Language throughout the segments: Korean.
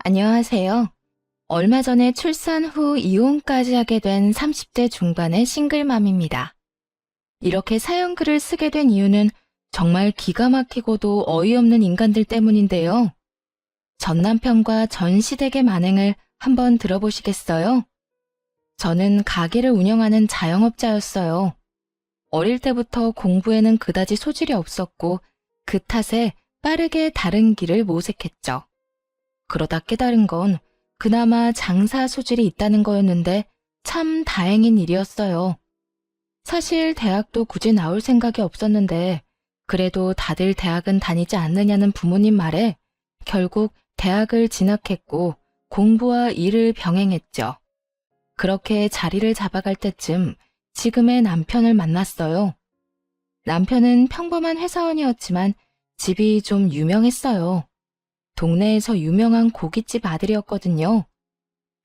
안녕하세요. 얼마 전에 출산 후 이혼까지 하게 된 30대 중반의 싱글맘입니다. 이렇게 사연글을 쓰게 된 이유는 정말 기가 막히고도 어이없는 인간들 때문인데요. 전 남편과 전 시댁의 만행을 한번 들어보시겠어요? 저는 가게를 운영하는 자영업자였어요. 어릴 때부터 공부에는 그다지 소질이 없었고 그 탓에 빠르게 다른 길을 모색했죠. 그러다 깨달은 건 그나마 장사 소질이 있다는 거였는데 참 다행인 일이었어요. 사실 대학도 굳이 나올 생각이 없었는데 그래도 다들 대학은 다니지 않느냐는 부모님 말에 결국 대학을 진학했고 공부와 일을 병행했죠. 그렇게 자리를 잡아갈 때쯤 지금의 남편을 만났어요. 남편은 평범한 회사원이었지만 집이 좀 유명했어요. 동네에서 유명한 고깃집 아들이었거든요.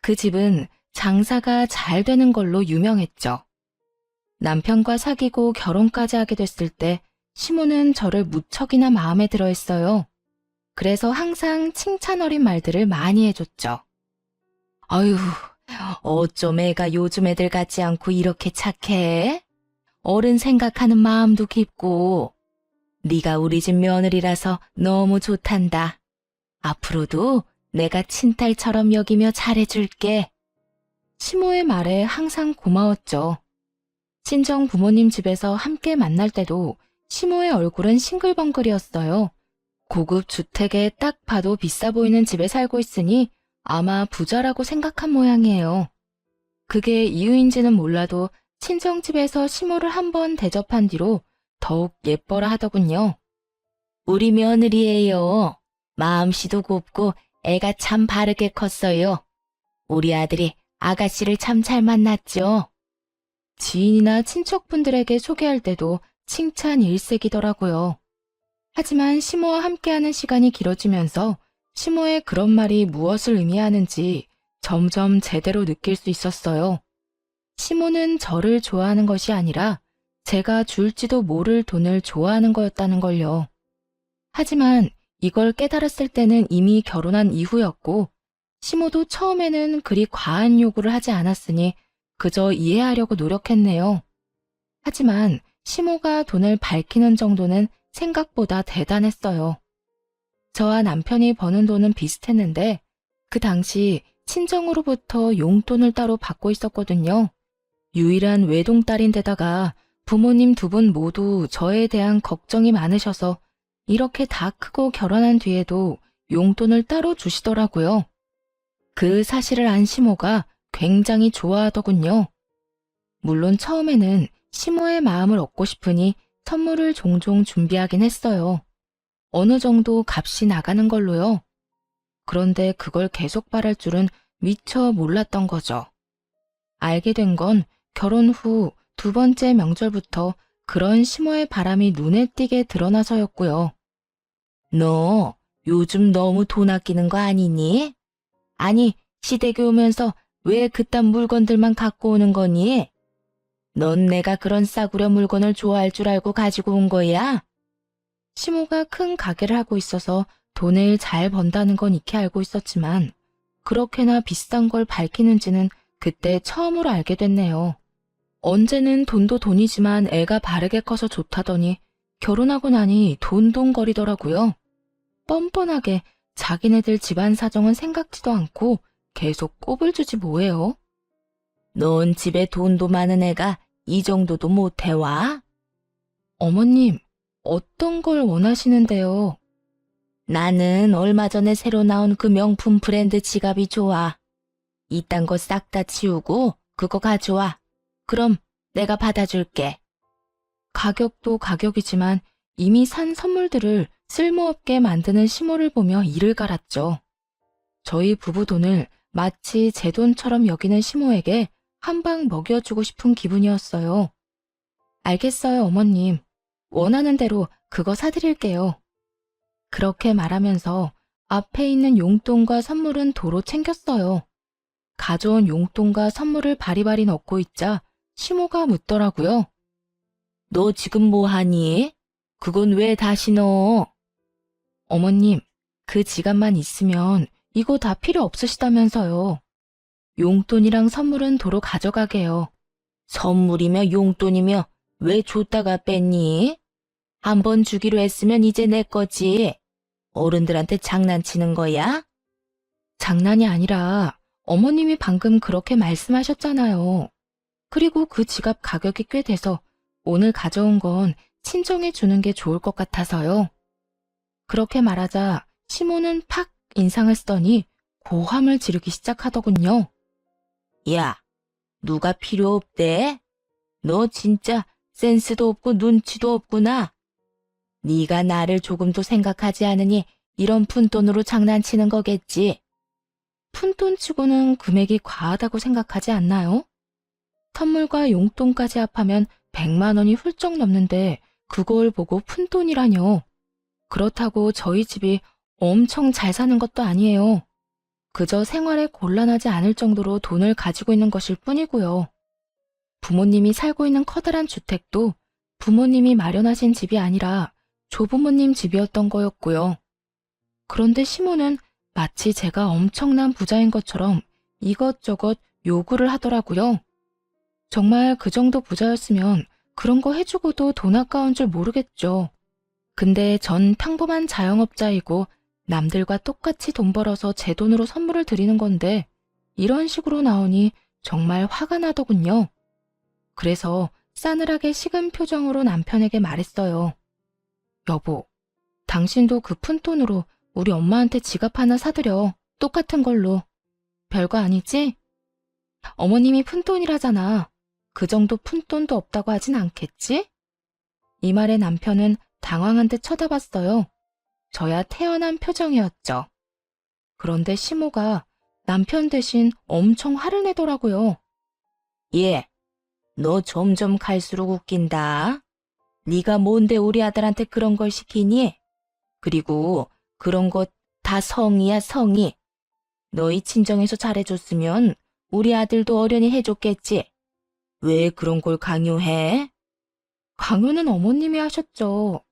그 집은 장사가 잘 되는 걸로 유명했죠. 남편과 사귀고 결혼까지 하게 됐을 때 시모는 저를 무척이나 마음에 들어 했어요. 그래서 항상 칭찬 어린 말들을 많이 해줬죠. 아유, 어쩜 애가 요즘 애들 같지 않고 이렇게 착해? 어른 생각하는 마음도 깊고 네가 우리 집 며느리라서 너무 좋단다. 앞으로도 내가 친딸처럼 여기며 잘해줄게. 시모의 말에 항상 고마웠죠. 친정 부모님 집에서 함께 만날 때도 시모의 얼굴은 싱글벙글이었어요. 고급 주택에 딱 봐도 비싸 보이는 집에 살고 있으니 아마 부자라고 생각한 모양이에요. 그게 이유인지는 몰라도 친정집에서 시모를 한번 대접한 뒤로 더욱 예뻐라 하더군요. 우리 며느리예요. 마음씨도 곱고 애가 참 바르게 컸어요. 우리 아들이 아가씨를 참 잘 만났죠. 지인이나 친척분들에게 소개할 때도 칭찬 일색이더라고요. 하지만 시모와 함께하는 시간이 길어지면서 시모의 그런 말이 무엇을 의미하는지 점점 제대로 느낄 수 있었어요. 시모는 저를 좋아하는 것이 아니라 제가 줄지도 모를 돈을 좋아하는 거였다는 걸요. 하지만 이걸 깨달았을 때는 이미 결혼한 이후였고 시모도 처음에는 그리 과한 요구를 하지 않았으니 그저 이해하려고 노력했네요. 하지만 시모가 돈을 밝히는 정도는 생각보다 대단했어요. 저와 남편이 버는 돈은 비슷했는데 그 당시 친정으로부터 용돈을 따로 받고 있었거든요. 유일한 외동딸인데다가 부모님 두 분 모두 저에 대한 걱정이 많으셔서 이렇게 다 크고 결혼한 뒤에도 용돈을 따로 주시더라고요. 그 사실을 안 시모가 굉장히 좋아하더군요. 물론 처음에는 시모의 마음을 얻고 싶으니 선물을 종종 준비하긴 했어요. 어느 정도 값이 나가는 걸로요. 그런데 그걸 계속 바랄 줄은 미처 몰랐던 거죠. 알게 된 건 결혼 후 두 번째 명절부터 그런 시모의 바람이 눈에 띄게 드러나서였고요. 너 요즘 너무 돈 아끼는 거 아니니? 아니, 시댁에 오면서 왜 그딴 물건들만 갖고 오는 거니? 넌 내가 그런 싸구려 물건을 좋아할 줄 알고 가지고 온 거야? 시모가 큰 가게를 하고 있어서 돈을 잘 번다는 건 익히 알고 있었지만 그렇게나 비싼 걸 밝히는지는 그때 처음으로 알게 됐네요. 언제는 돈도 돈이지만 애가 바르게 커서 좋다더니 결혼하고 나니 돈돈거리더라고요. 뻔뻔하게 자기네들 집안 사정은 생각지도 않고 계속 꼽을 주지 뭐예요. 넌 집에 돈도 많은 애가 이 정도도 못 해와? 어머님, 어떤 걸 원하시는데요? 나는 얼마 전에 새로 나온 그 명품 브랜드 지갑이 좋아. 이딴 거 싹 다 치우고 그거 가져와. 그럼 내가 받아줄게. 가격도 가격이지만 이미 산 선물들을 쓸모없게 만드는 시모를 보며 이를 갈았죠. 저희 부부 돈을 마치 제 돈처럼 여기는 시모에게 한 방 먹여주고 싶은 기분이었어요. 알겠어요, 어머님. 원하는 대로 그거 사드릴게요. 그렇게 말하면서 앞에 있는 용돈과 선물은 도로 챙겼어요. 가져온 용돈과 선물을 바리바리 넣고 있자 시모가 묻더라고요. 너 지금 뭐 하니? 그건 왜 다시 넣어? 어머님, 그 지갑만 있으면 이거 다 필요 없으시다면서요. 용돈이랑 선물은 도로 가져가게요. 선물이며 용돈이며 왜 줬다가 뺐니? 한 번 주기로 했으면 이제 내 거지. 어른들한테 장난치는 거야? 장난이 아니라 어머님이 방금 그렇게 말씀하셨잖아요. 그리고 그 지갑 가격이 꽤 돼서 오늘 가져온 건 친정에 주는 게 좋을 것 같아서요. 그렇게 말하자 시모는 팍 인상을 쓰더니 고함을 지르기 시작하더군요. 야, 누가 필요 없대? 너 진짜 센스도 없고 눈치도 없구나. 네가 나를 조금도 생각하지 않으니 이런 푼돈으로 장난치는 거겠지. 푼돈치고는 금액이 과하다고 생각하지 않나요? 선물과 용돈까지 합하면 100만 원이 훌쩍 넘는데 그걸 보고 푼돈이라뇨. 그렇다고 저희 집이 엄청 잘 사는 것도 아니에요. 그저 생활에 곤란하지 않을 정도로 돈을 가지고 있는 것일 뿐이고요. 부모님이 살고 있는 커다란 주택도 부모님이 마련하신 집이 아니라 조부모님 집이었던 거였고요. 그런데 시모는 마치 제가 엄청난 부자인 것처럼 이것저것 요구를 하더라고요. 정말 그 정도 부자였으면 그런 거 해주고도 돈 아까운 줄 모르겠죠. 근데 전 평범한 자영업자이고 남들과 똑같이 돈 벌어서 제 돈으로 선물을 드리는 건데 이런 식으로 나오니 정말 화가 나더군요. 그래서 싸늘하게 식은 표정으로 남편에게 말했어요. 여보, 당신도 그 푼돈으로 우리 엄마한테 지갑 하나 사드려. 똑같은 걸로. 별거 아니지? 어머님이 푼돈이라잖아. 그 정도 푼돈도 없다고 하진 않겠지? 이 말에 남편은 당황한 듯 쳐다봤어요. 저야 태연한 표정이었죠. 그런데 시모가 남편 대신 엄청 화를 내더라고요. 예, 너 점점 갈수록 웃긴다. 네가 뭔데 우리 아들한테 그런 걸 시키니? 그리고 그런 것 다 성의야, 성의. 너희 친정에서 잘해줬으면 우리 아들도 어련히 해줬겠지. 왜 그런 걸 강요해? 강요는 어머님이 하셨죠.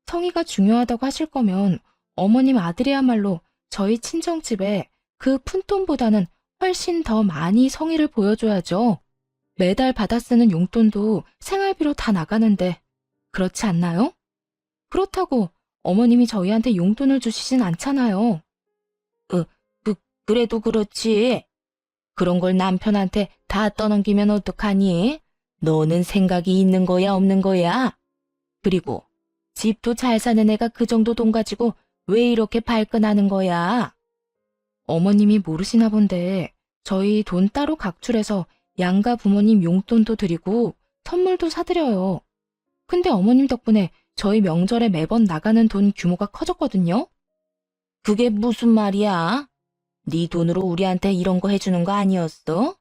성의가 중요하다고 하실 거면 어머님 아들이야말로 저희 친정집에 그 푼돈보다는 훨씬 더 많이 성의를 보여줘야죠. 매달 받아 쓰는 용돈도 생활비로 다 나가는데 그렇지 않나요? 그렇다고 어머님이 저희한테 용돈을 주시진 않잖아요. 그래도 그렇지. 그런 걸 남편한테 다 떠넘기면 어떡하니? 너는 생각이 있는 거야, 없는 거야? 그리고 집도 잘 사는 애가 그 정도 돈 가지고 왜 이렇게 발끈하는 거야? 어머님이 모르시나 본데 저희 돈 따로 각출해서 양가 부모님 용돈도 드리고 선물도 사드려요. 근데 어머님 덕분에 저희 명절에 매번 나가는 돈 규모가 커졌거든요. 그게 무슨 말이야? 네 돈으로 우리한테 이런 거 해주는 거 아니었어?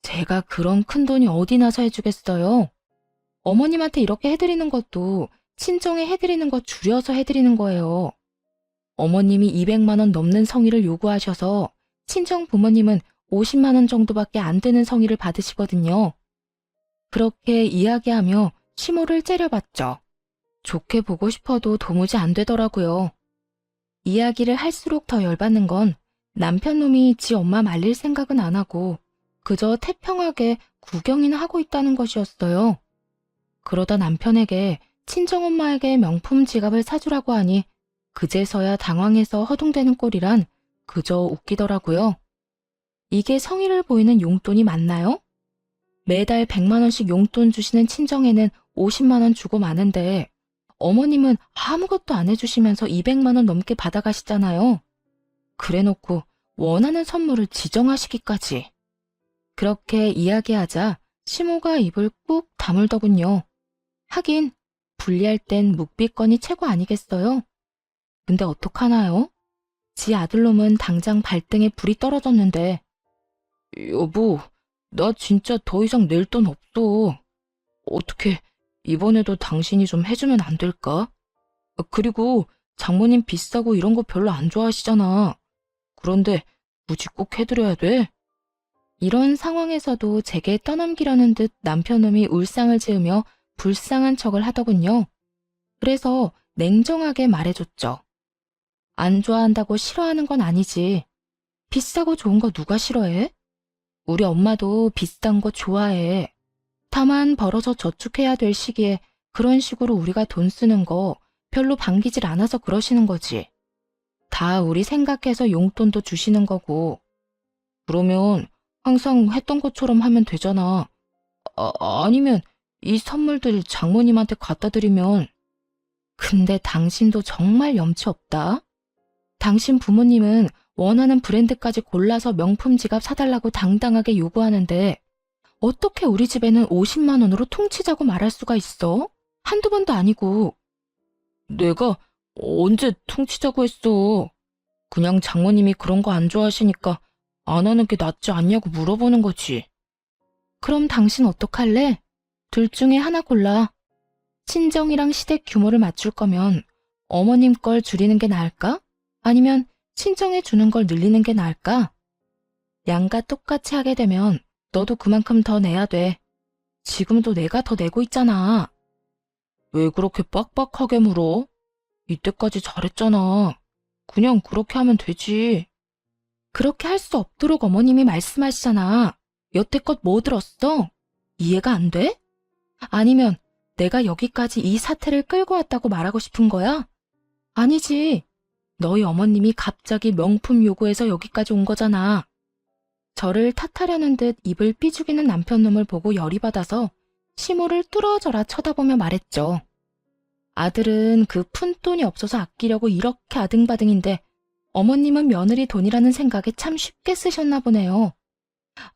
제가 그런 큰 돈이 어디 나서 해주겠어요? 어머님한테 이렇게 해드리는 것도 친정에 해드리는 거 줄여서 해드리는 거예요. 어머님이 200만 원 넘는 성의를 요구하셔서 친정 부모님은 50만 원 정도밖에 안 되는 성의를 받으시거든요. 그렇게 이야기하며 시모를 째려봤죠. 좋게 보고 싶어도 도무지 안 되더라고요. 이야기를 할수록 더 열받는 건 남편 놈이 지 엄마 말릴 생각은 안 하고 그저 태평하게 구경이나 하고 있다는 것이었어요. 그러다 남편에게 친정엄마에게 명품 지갑을 사주라고 하니 그제서야 당황해서 허둥대는 꼴이란 그저 웃기더라고요. 이게 성의를 보이는 용돈이 맞나요? 매달 100만 원씩 용돈 주시는 친정에는 50만 원 주고 마는데 어머님은 아무것도 안 해주시면서 200만 원 넘게 받아가시잖아요. 그래놓고 원하는 선물을 지정하시기까지. 그렇게 이야기하자 시모가 입을 꾹 다물더군요. 하긴 분리할 땐 묵비권이 최고 아니겠어요? 근데 어떡하나요? 지 아들놈은 당장 발등에 불이 떨어졌는데 여보, 나 진짜 더 이상 낼 돈 없어. 어떻게 이번에도 당신이 좀 해주면 안 될까? 그리고 장모님 비싸고 이런 거 별로 안 좋아하시잖아. 그런데 굳이 꼭 해드려야 돼? 이런 상황에서도 제게 떠넘기려는 듯 남편놈이 울상을 지으며 불쌍한 척을 하더군요. 그래서 냉정하게 말해줬죠. 안 좋아한다고 싫어하는 건 아니지. 비싸고 좋은 거 누가 싫어해? 우리 엄마도 비싼 거 좋아해. 다만 벌어서 저축해야 될 시기에 그런 식으로 우리가 돈 쓰는 거 별로 반기질 않아서 그러시는 거지. 다 우리 생각해서 용돈도 주시는 거고. 그러면 항상 했던 것처럼 하면 되잖아. 아니면 이 선물들 장모님한테 갖다 드리면. 근데 당신도 정말 염치 없다. 당신 부모님은 원하는 브랜드까지 골라서 명품 지갑 사달라고 당당하게 요구하는데 어떻게 우리 집에는 50만 원으로 퉁치자고 말할 수가 있어? 한두 번도 아니고. 내가 언제 퉁치자고 했어? 그냥 장모님이 그런 거 안 좋아하시니까 안 하는 게 낫지 않냐고 물어보는 거지. 그럼 당신 어떡할래? 둘 중에 하나 골라. 친정이랑 시댁 규모를 맞출 거면 어머님 걸 줄이는 게 나을까? 아니면 친정에 주는 걸 늘리는 게 나을까? 양가 똑같이 하게 되면 너도 그만큼 더 내야 돼. 지금도 내가 더 내고 있잖아. 왜 그렇게 빡빡하게 물어? 이때까지 잘했잖아. 그냥 그렇게 하면 되지. 그렇게 할 수 없도록 어머님이 말씀하시잖아. 여태껏 뭐 들었어? 이해가 안 돼? 아니면 내가 여기까지 이 사태를 끌고 왔다고 말하고 싶은 거야? 아니지. 너희 어머님이 갑자기 명품 요구해서 여기까지 온 거잖아. 저를 탓하려는 듯 입을 삐죽이는 남편놈을 보고 열이 받아서 시모를 뚫어져라 쳐다보며 말했죠. 아들은 그 푼돈이 없어서 아끼려고 이렇게 아등바등인데 어머님은 며느리 돈이라는 생각에 참 쉽게 쓰셨나 보네요.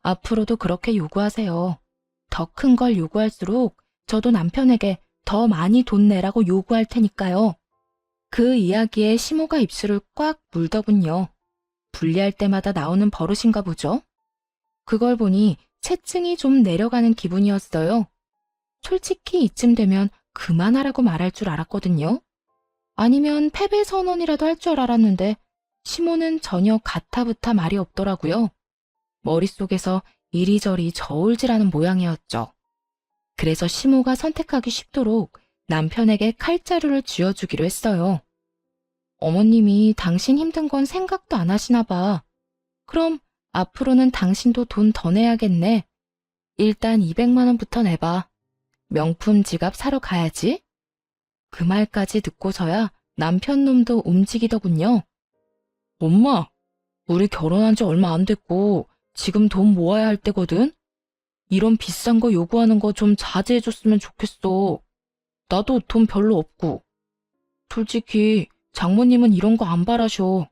앞으로도 그렇게 요구하세요. 더 큰 걸 요구할수록 저도 남편에게 더 많이 돈 내라고 요구할 테니까요. 그 이야기에 시모가 입술을 꽉 물더군요. 분리할 때마다 나오는 버릇인가 보죠. 그걸 보니 체증이 좀 내려가는 기분이었어요. 솔직히 이쯤 되면 그만하라고 말할 줄 알았거든요. 아니면 패배 선언이라도 할 줄 알았는데 시모는 전혀 가타부타 말이 없더라고요. 머릿속에서 이리저리 저울질하는 모양이었죠. 그래서 시모가 선택하기 쉽도록 남편에게 칼자루를 쥐어주기로 했어요. 어머님이 당신 힘든 건 생각도 안 하시나 봐. 그럼 앞으로는 당신도 돈 더 내야겠네. 일단 200만 원부터 내봐. 명품 지갑 사러 가야지. 그 말까지 듣고서야 남편 놈도 움직이더군요. 엄마, 우리 결혼한 지 얼마 안 됐고 지금 돈 모아야 할 때거든? 이런 비싼 거 요구하는 거 좀 자제해줬으면 좋겠어. 나도 돈 별로 없고. 솔직히 장모님은 이런 거 안 바라셔.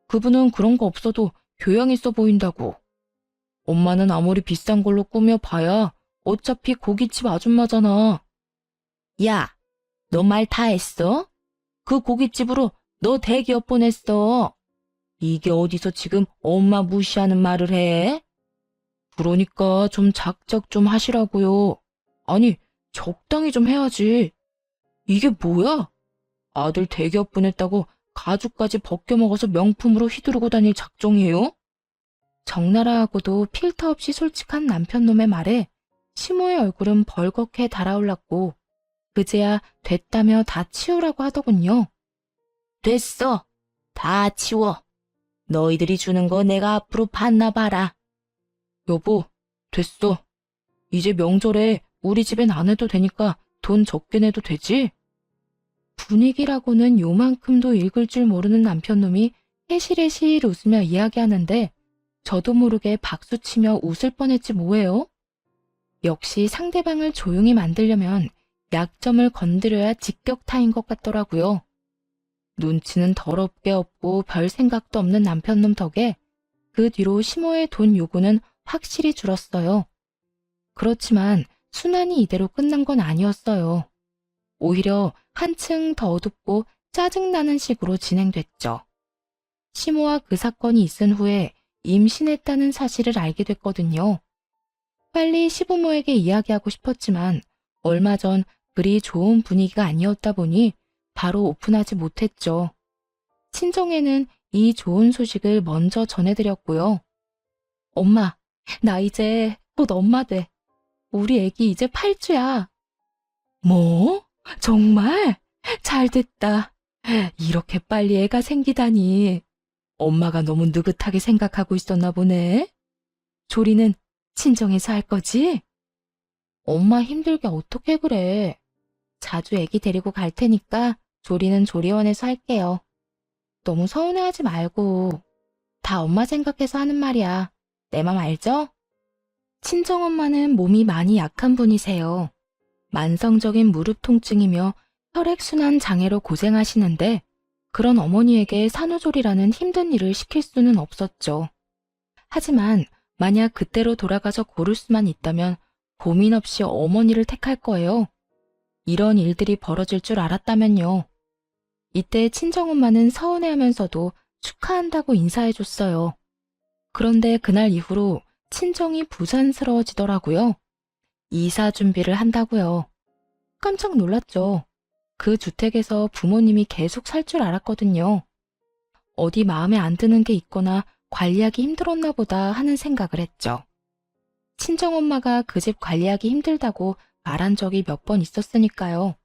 그분은 그런 거 없어도 교양 있어 보인다고. 엄마는 아무리 비싼 걸로 꾸며봐야 어차피 고깃집 아줌마잖아. 야, 너 말 다 했어? 그 고깃집으로 너 대기업 보냈어. 이게 어디서 지금 엄마 무시하는 말을 해? 그러니까 좀 작작 좀 하시라고요. 아니, 적당히 좀 해야지. 이게 뭐야? 아들 대기업 보냈다고 가죽까지 벗겨먹어서 명품으로 휘두르고 다닐 작정이에요? 적나라하고도 필터 없이 솔직한 남편놈의 말에 시모의 얼굴은 벌겋게 달아올랐고 그제야 됐다며 다 치우라고 하더군요. 됐어. 다 치워. 너희들이 주는 거 내가 앞으로 받나 봐라. 여보, 됐어. 이제 명절에 우리 집엔 안 해도 되니까 돈 적게 내도 되지? 분위기라고는 요만큼도 읽을 줄 모르는 남편놈이 해실해실 웃으며 이야기하는데 저도 모르게 박수치며 웃을 뻔했지 뭐예요? 역시 상대방을 조용히 만들려면 약점을 건드려야 직격타인 것 같더라고요. 눈치는 더럽게 없고 별 생각도 없는 남편놈 덕에 그 뒤로 시모의 돈 요구는 확실히 줄었어요. 그렇지만 순환이 이대로 끝난 건 아니었어요. 오히려 한층 더 어둡고 짜증나는 식으로 진행됐죠. 시모와 그 사건이 있은 후에 임신했다는 사실을 알게 됐거든요. 빨리 시부모에게 이야기하고 싶었지만 얼마 전 그리 좋은 분위기가 아니었다 보니 바로 오픈하지 못했죠. 친정에는 이 좋은 소식을 먼저 전해드렸고요. 엄마, 나 이제 곧 엄마 돼. 우리 애기 이제 8주야. 뭐? 정말? 잘 됐다. 이렇게 빨리 애가 생기다니. 엄마가 너무 느긋하게 생각하고 있었나 보네. 조리는 친정에서 할 거지? 엄마 힘들게 어떻게 그래. 자주 애기 데리고 갈 테니까 조리는 조리원에서 할게요. 너무 서운해하지 말고. 다 엄마 생각해서 하는 말이야. 내 맘 알죠? 친정엄마는 몸이 많이 약한 분이세요. 만성적인 무릎 통증이며 혈액순환 장애로 고생하시는데 그런 어머니에게 산후조리라는 힘든 일을 시킬 수는 없었죠. 하지만 만약 그때로 돌아가서 고를 수만 있다면 고민 없이 어머니를 택할 거예요. 이런 일들이 벌어질 줄 알았다면요. 이때 친정엄마는 서운해하면서도 축하한다고 인사해줬어요. 그런데 그날 이후로 친정이 부산스러워지더라고요. 이사 준비를 한다고요. 깜짝 놀랐죠. 그 주택에서 부모님이 계속 살 줄 알았거든요. 어디 마음에 안 드는 게 있거나 관리하기 힘들었나 보다 하는 생각을 했죠. 친정엄마가 그 집 관리하기 힘들다고 말한 적이 몇 번 있었으니까요.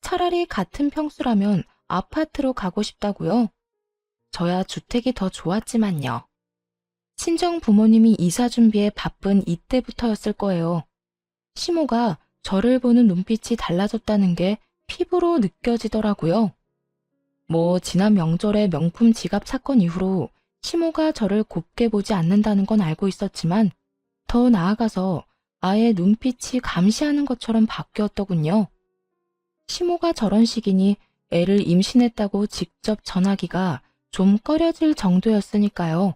차라리 같은 평수라면 아파트로 가고 싶다고요. 저야 주택이 더 좋았지만요. 친정 부모님이 이사 준비에 바쁜 이때부터였을 거예요. 시모가 저를 보는 눈빛이 달라졌다는 게 피부로 느껴지더라고요. 지난 명절에 명품 지갑 사건 이후로 시모가 저를 곱게 보지 않는다는 건 알고 있었지만 더 나아가서 아예 눈빛이 감시하는 것처럼 바뀌었더군요. 시모가 저런 식이니 애를 임신했다고 직접 전하기가 좀 꺼려질 정도였으니까요.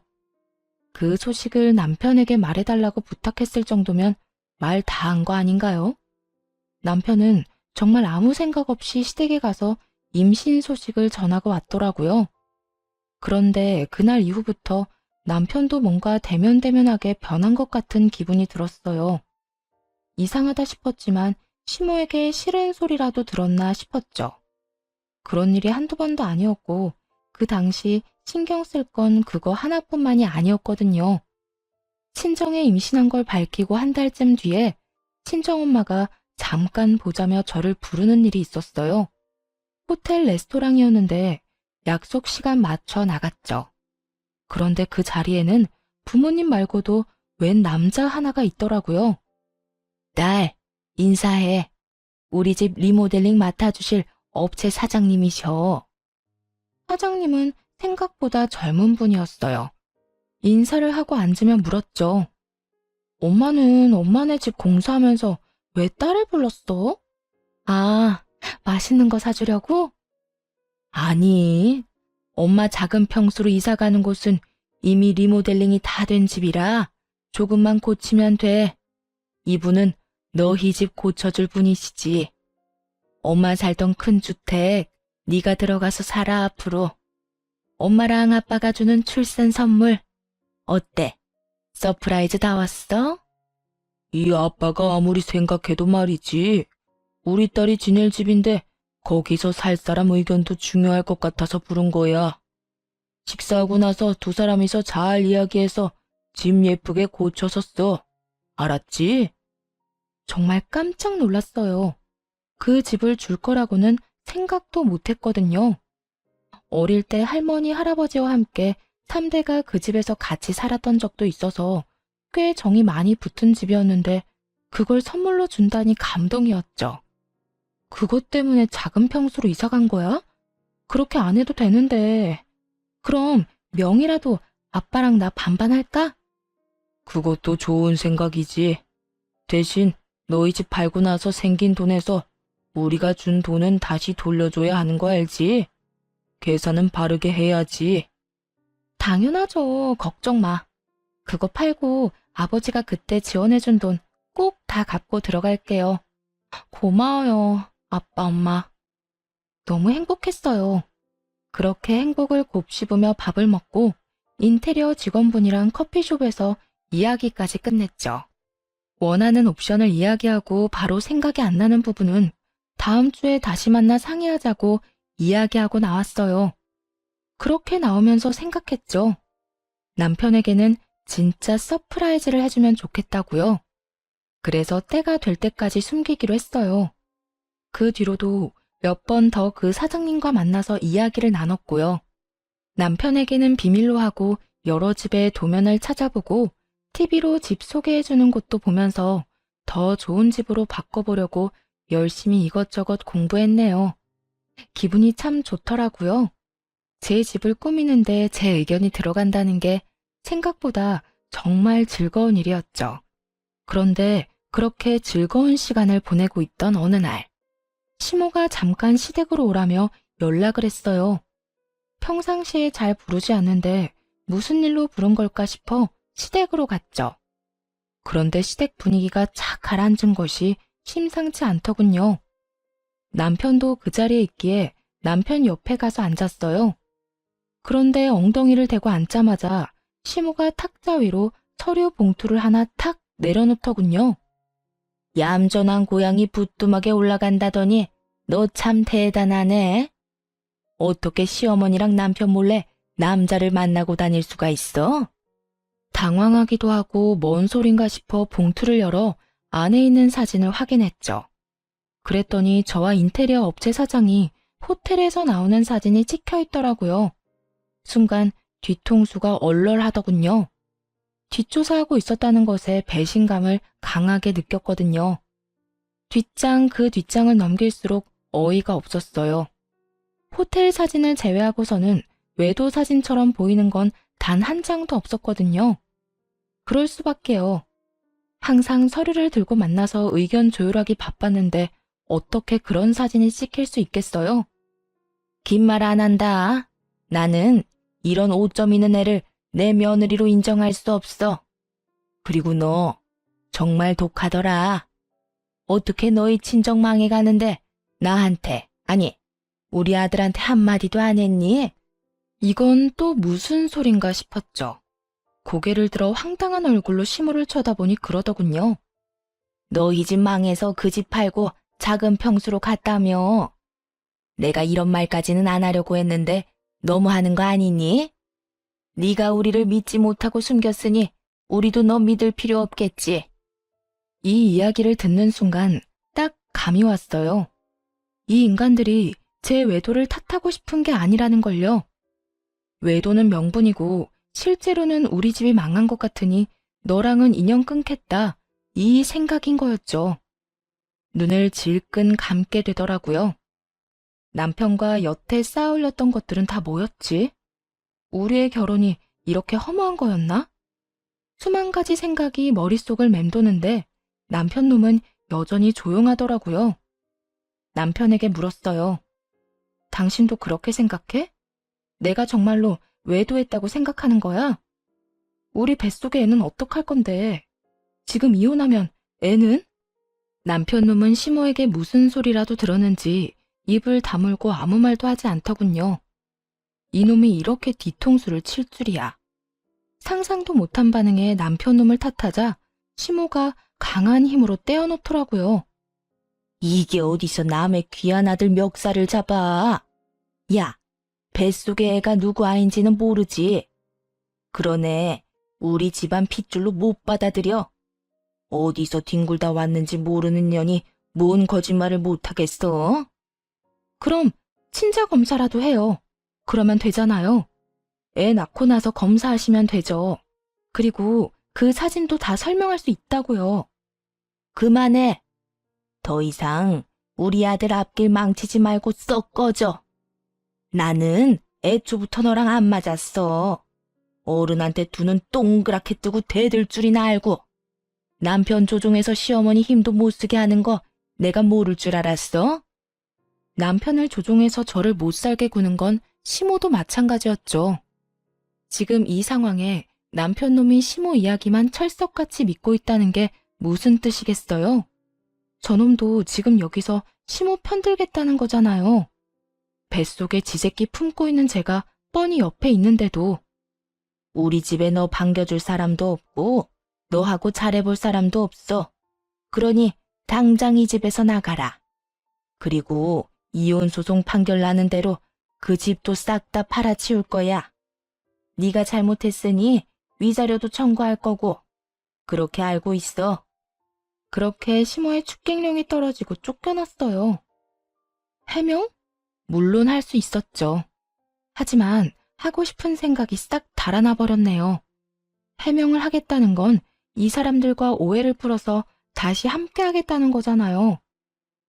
그 소식을 남편에게 말해달라고 부탁했을 정도면 말 다 한 거 아닌가요? 남편은 정말 아무 생각 없이 시댁에 가서 임신 소식을 전하고 왔더라고요. 그런데 그날 이후부터 남편도 뭔가 대면대면하게 변한 것 같은 기분이 들었어요. 이상하다 싶었지만 시모에게 싫은 소리라도 들었나 싶었죠. 그런 일이 한두 번도 아니었고 그 당시 신경 쓸 건 그거 하나뿐만이 아니었거든요. 친정에 임신한 걸 밝히고 한 달쯤 뒤에 친정엄마가 잠깐 보자며 저를 부르는 일이 있었어요. 호텔 레스토랑이었는데 약속 시간 맞춰 나갔죠. 그런데 그 자리에는 부모님 말고도 웬 남자 하나가 있더라고요. 딸, 인사해. 우리 집 리모델링 맡아주실 업체 사장님이셔. 사장님은 생각보다 젊은 분이었어요. 인사를 하고 앉으면 물었죠. 엄마는 엄마네 집 공사하면서 왜 딸을 불렀어? 아, 맛있는 거 사주려고? 아니, 엄마 작은 평수로 이사 가는 곳은 이미 리모델링이 다 된 집이라 조금만 고치면 돼. 이분은 너희 집 고쳐줄 분이시지. 엄마 살던 큰 주택 네가 들어가서 살아 앞으로. 엄마랑 아빠가 주는 출산 선물. 어때? 서프라이즈 다 왔어? 이 아빠가 아무리 생각해도 말이지. 우리 딸이 지낼 집인데 거기서 살 사람 의견도 중요할 것 같아서 부른 거야. 식사하고 나서 두 사람이서 잘 이야기해서 집 예쁘게 고쳐서 써. 알았지? 정말 깜짝 놀랐어요. 그 집을 줄 거라고는 생각도 못했거든요. 어릴 때 할머니, 할아버지와 함께 3대가 그 집에서 같이 살았던 적도 있어서 꽤 정이 많이 붙은 집이었는데 그걸 선물로 준다니 감동이었죠. 그것 때문에 작은 평수로 이사 간 거야? 그렇게 안 해도 되는데. 그럼 명이라도 아빠랑 나 반반할까? 그것도 좋은 생각이지. 대신 너희 집 팔고 나서 생긴 돈에서 우리가 준 돈은 다시 돌려줘야 하는 거 알지? 계산은 바르게 해야지. 당연하죠. 걱정 마. 그거 팔고 아버지가 그때 지원해준 돈 꼭 다 갚고 들어갈게요. 고마워요, 아빠, 엄마. 너무 행복했어요. 그렇게 행복을 곱씹으며 밥을 먹고 인테리어 직원분이랑 커피숍에서 이야기까지 끝냈죠. 원하는 옵션을 이야기하고 바로 생각이 안 나는 부분은 다음 주에 다시 만나 상의하자고 이야기하고 나왔어요. 그렇게 나오면서 생각했죠. 남편에게는 진짜 서프라이즈를 해주면 좋겠다고요. 그래서 때가 될 때까지 숨기기로 했어요. 그 뒤로도 몇 번 더 그 사장님과 만나서 이야기를 나눴고요. 남편에게는 비밀로 하고 여러 집의 도면을 찾아보고 TV로 집 소개해주는 곳도 보면서 더 좋은 집으로 바꿔보려고 열심히 이것저것 공부했네요. 기분이 참 좋더라고요. 제 집을 꾸미는데 제 의견이 들어간다는 게 생각보다 정말 즐거운 일이었죠. 그런데 그렇게 즐거운 시간을 보내고 있던 어느 날, 시모가 잠깐 시댁으로 오라며 연락을 했어요. 평상시에 잘 부르지 않는데 무슨 일로 부른 걸까 싶어 시댁으로 갔죠. 그런데 시댁 분위기가 착 가라앉은 것이 심상치 않더군요. 남편도 그 자리에 있기에 남편 옆에 가서 앉았어요. 그런데 엉덩이를 대고 앉자마자 시모가 탁자 위로 서류 봉투를 하나 탁 내려놓더군요. 얌전한 고양이 부뚜막에 올라간다더니 너 참 대단하네. 어떻게 시어머니랑 남편 몰래 남자를 만나고 다닐 수가 있어? 당황하기도 하고 뭔 소린가 싶어 봉투를 열어 안에 있는 사진을 확인했죠. 그랬더니 저와 인테리어 업체 사장이 호텔에서 나오는 사진이 찍혀 있더라고요. 순간 뒤통수가 얼얼하더군요. 뒷조사하고 있었다는 것에 배신감을 강하게 느꼈거든요. 뒷장 그 뒷장을 넘길수록 어이가 없었어요. 호텔 사진을 제외하고서는 외도 사진처럼 보이는 건 단 한 장도 없었거든요. 그럴 수밖에요. 항상 서류를 들고 만나서 의견 조율하기 바빴는데 어떻게 그런 사진이 찍힐 수 있겠어요? 긴 말 안 한다. 나는 이런 오점 있는 애를 내 며느리로 인정할 수 없어. 그리고 너 정말 독하더라. 어떻게 너희 친정 망해가는데 나한테, 아니 우리 아들한테 한마디도 안 했니? 이건 또 무슨 소린가 싶었죠. 고개를 들어 황당한 얼굴로 시모를 쳐다보니 그러더군요. 너희 집 망해서 그 집 팔고 작은 평수로 갔다며. 내가 이런 말까지는 안 하려고 했는데 너무 하는 거 아니니? 네가 우리를 믿지 못하고 숨겼으니 우리도 너 믿을 필요 없겠지. 이 이야기를 듣는 순간 딱 감이 왔어요. 이 인간들이 제 외도를 탓하고 싶은 게 아니라는 걸요. 외도는 명분이고 실제로는 우리 집이 망한 것 같으니 너랑은 인연 끊겠다. 이 생각인 거였죠. 눈을 질끈 감게 되더라고요. 남편과 여태 쌓아올렸던 것들은 다 뭐였지? 우리의 결혼이 이렇게 허무한 거였나? 수만 가지 생각이 머릿속을 맴도는데 남편 놈은 여전히 조용하더라고요. 남편에게 물었어요. 당신도 그렇게 생각해? 내가 정말로 외도했다고 생각하는 거야? 우리 뱃속의 애는 어떡할 건데? 지금 이혼하면 애는? 남편 놈은 시모에게 무슨 소리라도 들었는지 입을 다물고 아무 말도 하지 않더군요. 이놈이 이렇게 뒤통수를 칠 줄이야. 상상도 못한 반응에 남편 놈을 탓하자 시모가 강한 힘으로 떼어놓더라고요. 이게 어디서 남의 귀한 아들 멱살을 잡아? 야, 뱃속의 애가 누구 아인지는 모르지. 그러네, 우리 집안 핏줄로 못 받아들여. 어디서 뒹굴다 왔는지 모르는 년이 뭔 거짓말을 못하겠어? 그럼 친자 검사라도 해요. 그러면 되잖아요. 애 낳고 나서 검사하시면 되죠. 그리고 그 사진도 다 설명할 수 있다고요. 그만해. 더 이상 우리 아들 앞길 망치지 말고 썩 꺼져. 나는 애초부터 너랑 안 맞았어. 어른한테 두 눈 동그랗게 뜨고 대들 줄이나 알고. 남편 조종해서 시어머니 힘도 못 쓰게 하는 거 내가 모를 줄 알았어? 남편을 조종해서 저를 못 살게 구는 건 시모도 마찬가지였죠. 지금 이 상황에 남편 놈이 시모 이야기만 철석같이 믿고 있다는 게 무슨 뜻이겠어요? 저놈도 지금 여기서 시모 편들겠다는 거잖아요. 뱃속에 지새끼 품고 있는 제가 뻔히 옆에 있는데도 우리 집에 너 반겨줄 사람도 없고 너하고 잘해볼 사람도 없어. 그러니 당장 이 집에서 나가라. 그리고 이혼 소송 판결 나는 대로 그 집도 싹 다 팔아치울 거야. 네가 잘못했으니 위자료도 청구할 거고. 그렇게 알고 있어. 그렇게 시모의 축객령이 떨어지고 쫓겨났어요. 해명? 물론 할 수 있었죠. 하지만 하고 싶은 생각이 싹 달아나 버렸네요. 해명을 하겠다는 건 이 사람들과 오해를 풀어서 다시 함께 하겠다는 거잖아요.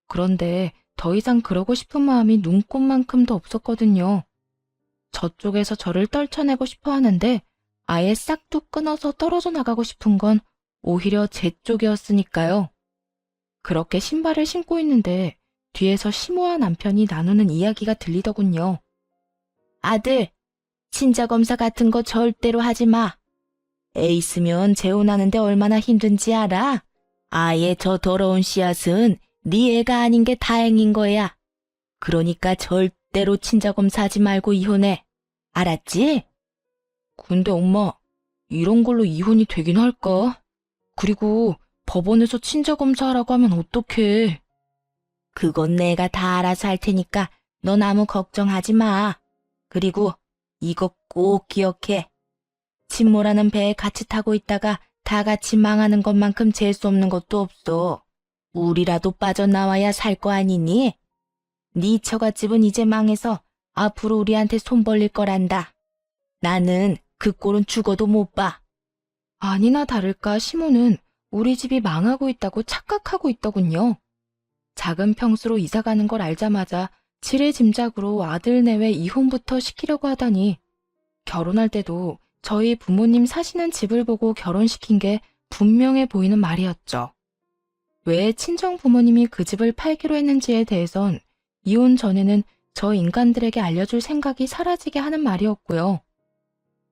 그런데 더 이상 그러고 싶은 마음이 눈꽃만큼도 없었거든요. 저쪽에서 저를 떨쳐내고 싶어 하는데 아예 싹둑 끊어서 떨어져 나가고 싶은 건 오히려 제 쪽이었으니까요. 그렇게 신발을 신고 있는데 뒤에서 시모와 남편이 나누는 이야기가 들리더군요. 아들, 친자 검사 같은 거 절대로 하지 마. 애 있으면 재혼하는데 얼마나 힘든지 알아? 아예 저 더러운 씨앗은 네 애가 아닌 게 다행인 거야. 그러니까 절대로 친자 검사하지 말고 이혼해. 알았지? 근데 엄마, 이런 걸로 이혼이 되긴 할까? 그리고 법원에서 친자 검사하라고 하면 어떡해? 그건 내가 다 알아서 할 테니까 넌 아무 걱정하지 마. 그리고 이거 꼭 기억해. 침몰하는 배에 같이 타고 있다가 다 같이 망하는 것만큼 재수 없는 것도 없어. 우리라도 빠져나와야 살 거 아니니? 네 처갓집은 이제 망해서 앞으로 우리한테 손 벌릴 거란다. 나는 그 꼴은 죽어도 못 봐. 아니나 다를까 시모는 우리 집이 망하고 있다고 착각하고 있더군요. 작은 평수로 이사가는 걸 알자마자 지레짐작으로 아들 내외 이혼부터 시키려고 하다니 결혼할 때도 저희 부모님 사시는 집을 보고 결혼시킨 게 분명해 보이는 말이었죠. 왜 친정 부모님이 그 집을 팔기로 했는지에 대해선 이혼 전에는 저 인간들에게 알려줄 생각이 사라지게 하는 말이었고요.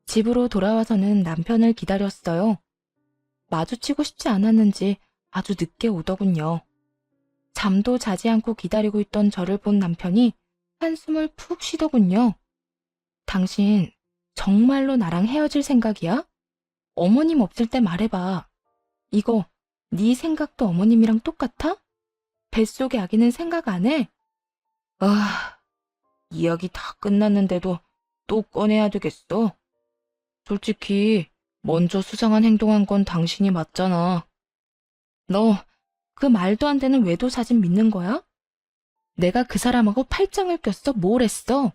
집으로 돌아와서는 남편을 기다렸어요. 마주치고 싶지 않았는지 아주 늦게 오더군요. 잠도 자지 않고 기다리고 있던 저를 본 남편이 한숨을 푹 쉬더군요. 당신 정말로 나랑 헤어질 생각이야? 어머님 없을 때 말해봐. 이거 네 생각도 어머님이랑 똑같아? 뱃속의 아기는 생각 안 해? 아, 이야기 다 끝났는데도 또 꺼내야 되겠어. 솔직히 먼저 수상한 행동한 건 당신이 맞잖아. 너 그 말도 안 되는 외도 사진 믿는 거야? 내가 그 사람하고 팔짱을 꼈어? 뭘 했어?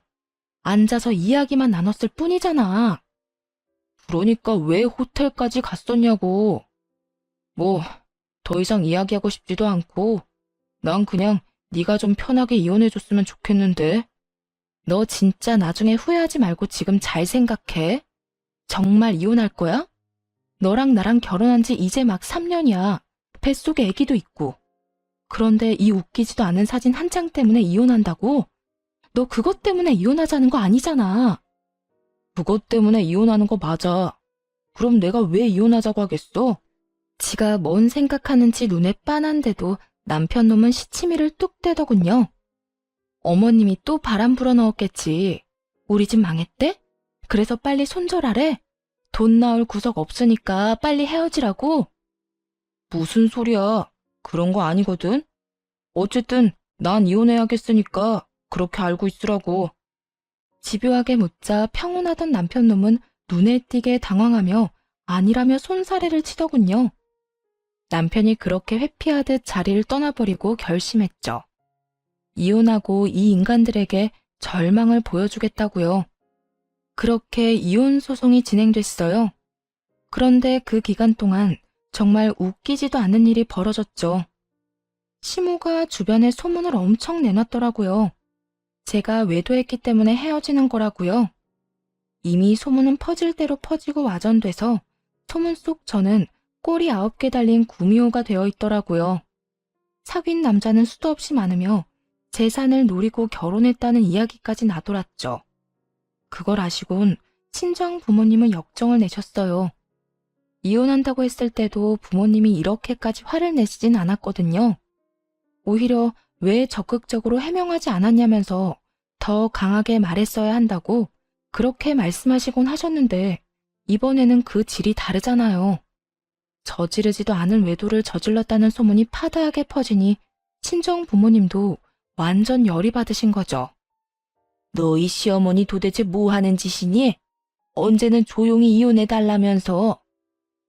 앉아서 이야기만 나눴을 뿐이잖아. 그러니까 왜 호텔까지 갔었냐고. 뭐, 더 이상 이야기하고 싶지도 않고 난 그냥 네가 좀 편하게 이혼해줬으면 좋겠는데. 너 진짜 나중에 후회하지 말고 지금 잘 생각해. 정말 이혼할 거야? 너랑 나랑 결혼한 지 이제 막 3년이야. 뱃속에 아기도 있고. 그런데 이 웃기지도 않은 사진 한 장 때문에 이혼한다고? 너 그것 때문에 이혼하자는 거 아니잖아. 그것 때문에 이혼하는 거 맞아. 그럼 내가 왜 이혼하자고 하겠어? 지가 뭔 생각하는지 눈에 빤한데도 남편 놈은 시치미를 뚝 떼더군요. 어머님이 또 바람 불어 넣었겠지. 우리 집 망했대? 그래서 빨리 손절하래? 돈 나올 구석 없으니까 빨리 헤어지라고? 무슨 소리야. 그런 거 아니거든. 어쨌든 난 이혼해야겠으니까 그렇게 알고 있으라고. 집요하게 묻자 평온하던 남편 놈은 눈에 띄게 당황하며 아니라며 손사래를 치더군요. 남편이 그렇게 회피하듯 자리를 떠나버리고 결심했죠. 이혼하고 이 인간들에게 절망을 보여주겠다고요. 그렇게 이혼 소송이 진행됐어요. 그런데 그 기간 동안 정말 웃기지도 않은 일이 벌어졌죠. 시모가 주변에 소문을 엄청 내놨더라고요. 제가 외도했기 때문에 헤어지는 거라고요. 이미 소문은 퍼질 대로 퍼지고 와전돼서 소문 속 저는 꼬리 9개 달린 구미호가 되어 있더라고요. 사귄 남자는 수도 없이 많으며 재산을 노리고 결혼했다는 이야기까지 나돌았죠. 그걸 아시곤 친정 부모님은 역정을 내셨어요. 이혼한다고 했을 때도 부모님이 이렇게까지 화를 내시진 않았거든요. 오히려 왜 적극적으로 해명하지 않았냐면서 더 강하게 말했어야 한다고 그렇게 말씀하시곤 하셨는데 이번에는 그 질이 다르잖아요. 저지르지도 않은 외도를 저질렀다는 소문이 파다하게 퍼지니 친정 부모님도 완전 열이 받으신 거죠. 너희 시어머니 도대체 뭐 하는 짓이니? 언제는 조용히 이혼해달라면서.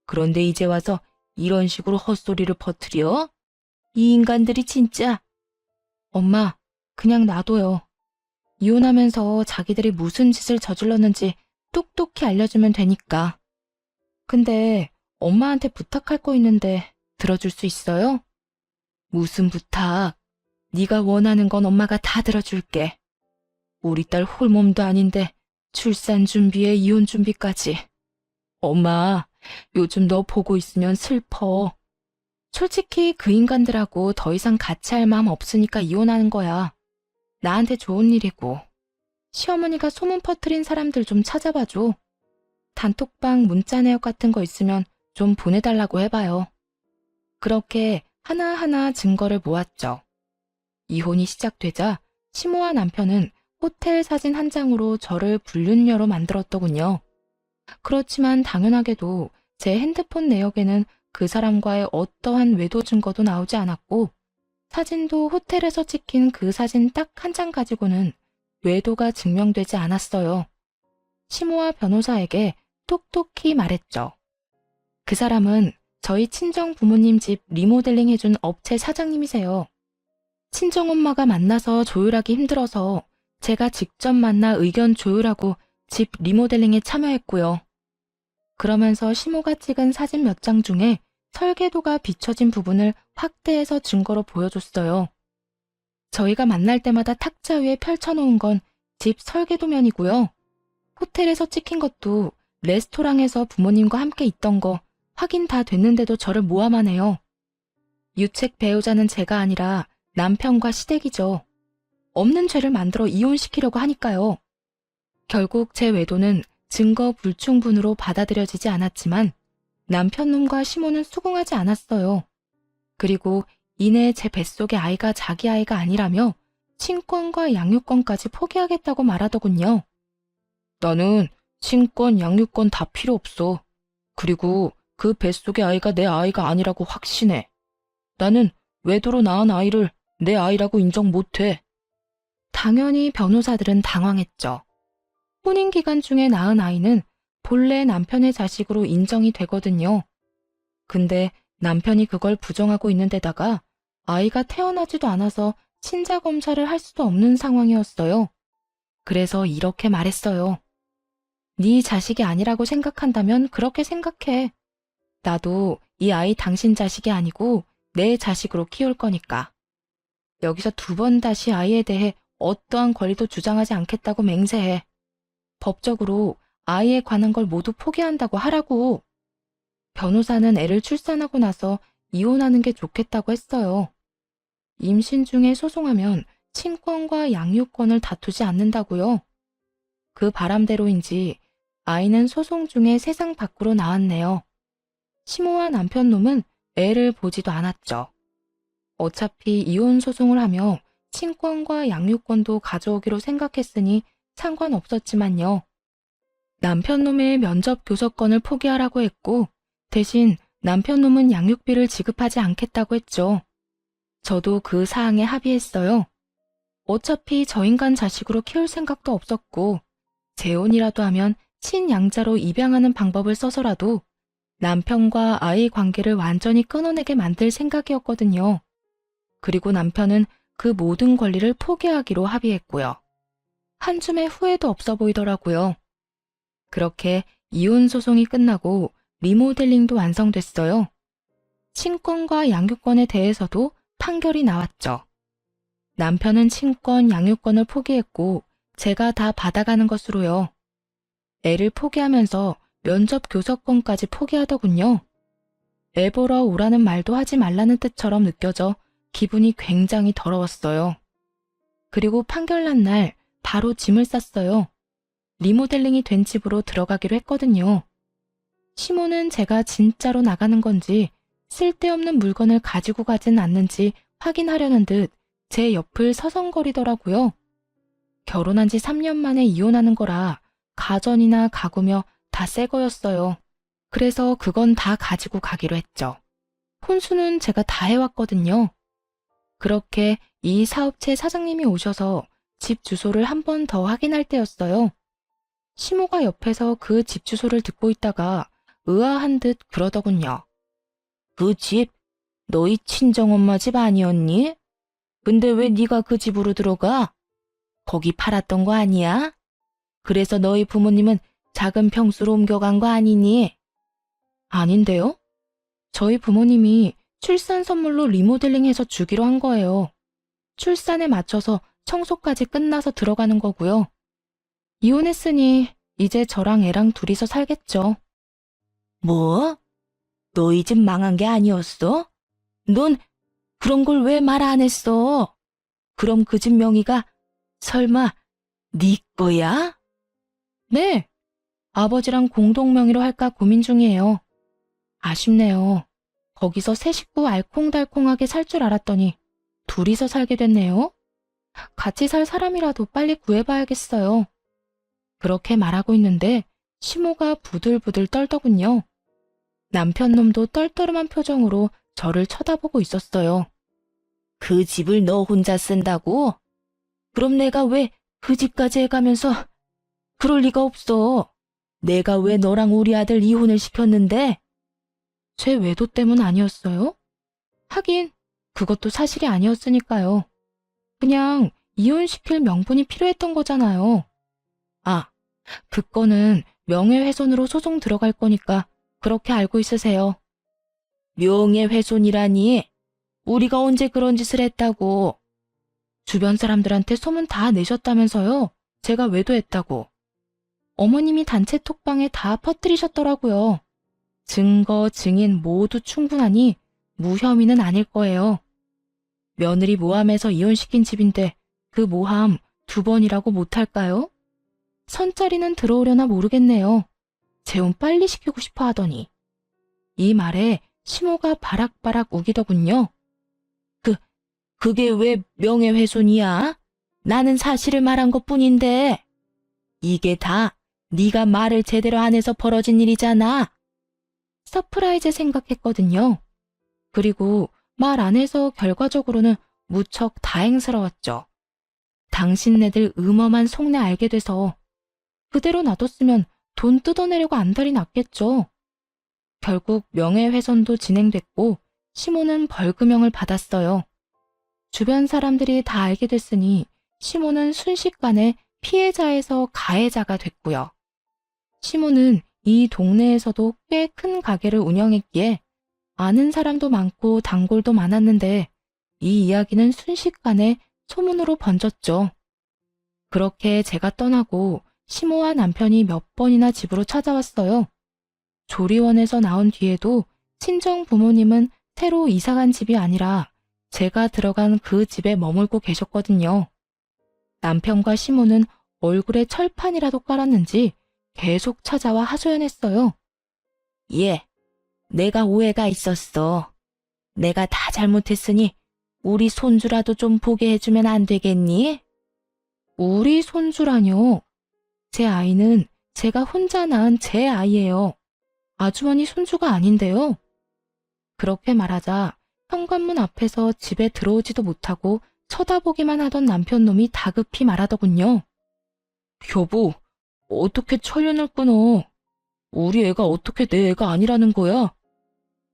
그런데 이제 와서 이런 식으로 헛소리를 퍼뜨려? 이 인간들이 진짜. 엄마, 그냥 놔둬요. 이혼하면서 자기들이 무슨 짓을 저질렀는지 똑똑히 알려주면 되니까. 근데 엄마한테 부탁할 거 있는데 들어줄 수 있어요? 무슨 부탁? 네가 원하는 건 엄마가 다 들어줄게. 우리 딸 홀몸도 아닌데 출산 준비에 이혼 준비까지. 엄마, 요즘 너 보고 있으면 슬퍼. 솔직히 그 인간들하고 더 이상 같이 할 마음 없으니까 이혼하는 거야. 나한테 좋은 일이고. 시어머니가 소문 퍼뜨린 사람들 좀 찾아봐줘. 단톡방 문자 내역 같은 거 있으면 좀 보내달라고 해봐요. 그렇게 하나하나 증거를 모았죠. 이혼이 시작되자 시모와 남편은 호텔 사진 한 장으로 저를 불륜녀로 만들었더군요. 그렇지만 당연하게도 제 핸드폰 내역에는 그 사람과의 어떠한 외도 증거도 나오지 않았고, 사진도 호텔에서 찍힌 그 사진 딱 한 장 가지고는 외도가 증명되지 않았어요. 시모와 변호사에게 톡톡히 말했죠. 그 사람은 저희 친정 부모님 집 리모델링 해준 업체 사장님이세요. 친정엄마가 만나서 조율하기 힘들어서 제가 직접 만나 의견 조율하고 집 리모델링에 참여했고요. 그러면서 시모가 찍은 사진 몇 장 중에 설계도가 비춰진 부분을 확대해서 증거로 보여줬어요. 저희가 만날 때마다 탁자 위에 펼쳐놓은 건 집 설계도면이고요. 호텔에서 찍힌 것도 레스토랑에서 부모님과 함께 있던 거 확인 다 됐는데도 저를 모함만 해요. 유책 배우자는 제가 아니라 남편과 시댁이죠. 없는 죄를 만들어 이혼시키려고 하니까요. 결국 제 외도는 증거 불충분으로 받아들여지지 않았지만 남편 놈과 시모는 수긍하지 않았어요. 그리고 이내 제 뱃속의 아이가 자기 아이가 아니라며 친권과 양육권까지 포기하겠다고 말하더군요. 나는 친권, 양육권 다 필요 없어. 그리고 그 뱃속의 아이가 내 아이가 아니라고 확신해. 나는 외도로 낳은 아이를 내 아이라고 인정 못해. 당연히 변호사들은 당황했죠. 혼인 기간 중에 낳은 아이는 본래 남편의 자식으로 인정이 되거든요. 근데 남편이 그걸 부정하고 있는 데다가 아이가 태어나지도 않아서 친자 검사를 할 수도 없는 상황이었어요. 그래서 이렇게 말했어요. 네 자식이 아니라고 생각한다면 그렇게 생각해. 나도 이 아이 당신 자식이 아니고 내 자식으로 키울 거니까. 여기서 두 번 다시 아이에 대해 어떠한 권리도 주장하지 않겠다고 맹세해. 법적으로 아이에 관한 걸 모두 포기한다고 하라고. 변호사는 애를 출산하고 나서 이혼하는 게 좋겠다고 했어요. 임신 중에 소송하면 친권과 양육권을 다투지 않는다고요. 그 바람대로인지 아이는 소송 중에 세상 밖으로 나왔네요. 시모와 남편 놈은 애를 보지도 않았죠. 어차피 이혼 소송을 하며 친권과 양육권도 가져오기로 생각했으니 상관없었지만요. 남편 놈의 면접 교섭권을 포기하라고 했고 대신 남편 놈은 양육비를 지급하지 않겠다고 했죠. 저도 그 사항에 합의했어요. 어차피 저 인간 자식으로 키울 생각도 없었고 재혼이라도 하면 친양자로 입양하는 방법을 써서라도 남편과 아이 관계를 완전히 끊어내게 만들 생각이었거든요. 그리고 남편은 그 모든 권리를 포기하기로 합의했고요. 한 줌의 후회도 없어 보이더라고요. 그렇게 이혼 소송이 끝나고 리모델링도 완성됐어요. 친권과 양육권에 대해서도 판결이 나왔죠. 남편은 친권, 양육권을 포기했고 제가 다 받아가는 것으로요. 애를 포기하면서 면접 교섭권까지 포기하더군요. 애 보러 오라는 말도 하지 말라는 뜻처럼 느껴져 기분이 굉장히 더러웠어요. 그리고 판결 난 날 바로 짐을 쌌어요. 리모델링이 된 집으로 들어가기로 했거든요. 시모는 제가 진짜로 나가는 건지 쓸데없는 물건을 가지고 가진 않는지 확인하려는 듯 제 옆을 서성거리더라고요. 결혼한 지 3년 만에 이혼하는 거라 가전이나 가구며 다 새 거였어요. 그래서 그건 다 가지고 가기로 했죠. 혼수는 제가 다 해왔거든요. 그렇게 이 사업체 사장님이 오셔서 집 주소를 한 번 더 확인할 때였어요. 시모가 옆에서 그 집 주소를 듣고 있다가 의아한 듯 그러더군요. 그 집 너희 친정엄마 집 아니었니? 근데 왜 네가 그 집으로 들어가? 거기 팔았던 거 아니야? 그래서 너희 부모님은 작은 평수로 옮겨간 거 아니니? 아닌데요? 저희 부모님이 출산 선물로 리모델링해서 주기로 한 거예요. 출산에 맞춰서 청소까지 끝나서 들어가는 거고요. 이혼했으니 이제 저랑 애랑 둘이서 살겠죠. 뭐? 너희 집 망한 게 아니었어? 넌 그런 걸 왜 말 안 했어? 그럼 그 집 명의가 설마 네 거야? 네. 아버지랑 공동 명의로 할까 고민 중이에요. 아쉽네요. 거기서 새 식구 알콩달콩하게 살 줄 알았더니 둘이서 살게 됐네요. 같이 살 사람이라도 빨리 구해봐야겠어요. 그렇게 말하고 있는데 시모가 부들부들 떨더군요. 남편 놈도 떨떠름한 표정으로 저를 쳐다보고 있었어요. 그 집을 너 혼자 쓴다고? 그럼 내가 왜 그 집까지 해가면서 그럴 리가 없어. 내가 왜 너랑 우리 아들 이혼을 시켰는데? 제 외도 때문 아니었어요? 하긴 그것도 사실이 아니었으니까요. 그냥 이혼시킬 명분이 필요했던 거잖아요. 아, 그 건은 명예훼손으로 소송 들어갈 거니까 그렇게 알고 있으세요. 명예훼손이라니? 우리가 언제 그런 짓을 했다고? 주변 사람들한테 소문 다 내셨다면서요. 제가 외도했다고. 어머님이 단체 톡방에 다 퍼뜨리셨더라고요. 증거, 증인 모두 충분하니 무혐의는 아닐 거예요. 며느리 모함해서 이혼시킨 집인데 그 모함 2번이라고 못할까요? 선자리는 들어오려나 모르겠네요. 재혼 빨리 시키고 싶어 하더니. 이 말에 시모가 바락바락 우기더군요. 그게 왜 명예훼손이야? 나는 사실을 말한 것뿐인데. 이게 다 네가 말을 제대로 안 해서 벌어진 일이잖아. 서프라이즈 생각했거든요. 그리고 말 안 해서 결과적으로는 무척 다행스러웠죠. 당신네들 음험한 속내 알게 돼서 그대로 놔뒀으면 돈 뜯어내려고 안달이 났겠죠. 결국 명예훼손도 진행됐고 시모는 벌금형을 받았어요. 주변 사람들이 다 알게 됐으니 시모는 순식간에 피해자에서 가해자가 됐고요. 시모는 이 동네에서도 꽤 큰 가게를 운영했기에 아는 사람도 많고 단골도 많았는데 이 이야기는 순식간에 소문으로 번졌죠. 그렇게 제가 떠나고 시모와 남편이 몇 번이나 집으로 찾아왔어요. 조리원에서 나온 뒤에도 친정 부모님은 새로 이사간 집이 아니라 제가 들어간 그 집에 머물고 계셨거든요. 남편과 시모는 얼굴에 철판이라도 깔았는지 계속 찾아와 하소연했어요. 내가 오해가 있었어. 내가 다 잘못했으니 우리 손주라도 좀 보게 해주면 안 되겠니? 우리 손주라뇨. 제 아이는 제가 혼자 낳은 제 아이예요. 아주머니 손주가 아닌데요. 그렇게 말하자 현관문 앞에서 집에 들어오지도 못하고 쳐다보기만 하던 남편놈이 다급히 말하더군요. 여보, 어떻게 철연을 끊어? 우리 애가 어떻게 내 애가 아니라는 거야?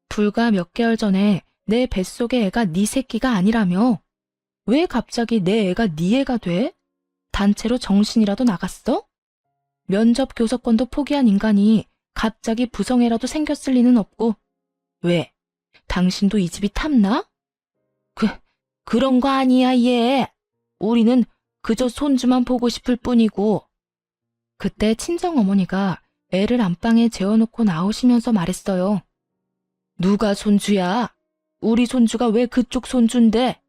불과 몇 개월 전에 내 뱃속의 애가 네 새끼가 아니라며? 왜 갑자기 내 애가 네 애가 돼? 단체로 정신이라도 나갔어? 면접 교섭권도 포기한 인간이 갑자기 부성애라도 생겼을 리는 없고. 왜? 당신도 이 집이 탐나? 그런 거 아니야, 얘. 우리는 그저 손주만 보고 싶을 뿐이고. 그때 친정어머니가 애를 안방에 재워놓고 나오시면서 말했어요. 누가 손주야? 우리 손주가 왜 그쪽 손주인데?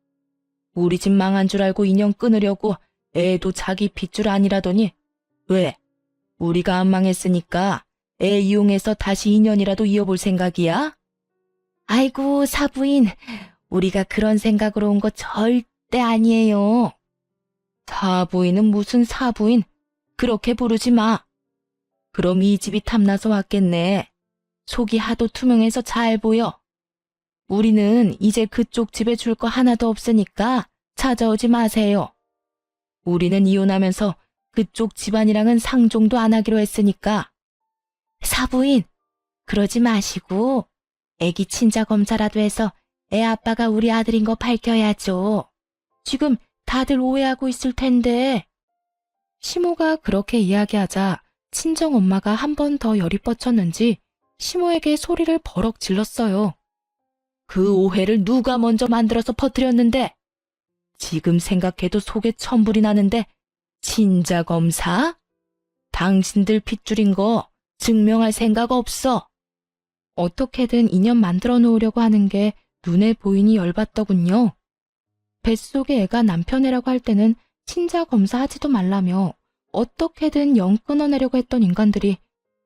우리 집 망한 줄 알고 인연 끊으려고 애도 자기 핏줄 아니라더니 왜? 우리가 안 망했으니까 애 이용해서 다시 인연이라도 이어볼 생각이야? 아이고, 사부인, 우리가 그런 생각으로 온 거 절대 아니에요. 사부인은 무슨 사부인? 그렇게 부르지 마. 그럼 이 집이 탐나서 왔겠네. 속이 하도 투명해서 잘 보여. 우리는 이제 그쪽 집에 줄 거 하나도 없으니까 찾아오지 마세요. 우리는 이혼하면서 그쪽 집안이랑은 상종도 안 하기로 했으니까. 사부인, 그러지 마시고 애기 친자 검사라도 해서 애 아빠가 우리 아들인 거 밝혀야죠. 지금 다들 오해하고 있을 텐데. 시모가 그렇게 이야기하자 친정엄마가 한 번 더 열이 뻗쳤는지 시모에게 소리를 버럭 질렀어요. 그 오해를 누가 먼저 만들어서 퍼뜨렸는데? 지금 생각해도 속에 천불이 나는데 친자검사? 당신들 핏줄인 거 증명할 생각 없어. 어떻게든 인연 만들어 놓으려고 하는 게 눈에 보이니 열받더군요. 뱃속의 애가 남편애라고 할 때는 친자검사 하지도 말라며 어떻게든 영 끊어내려고 했던 인간들이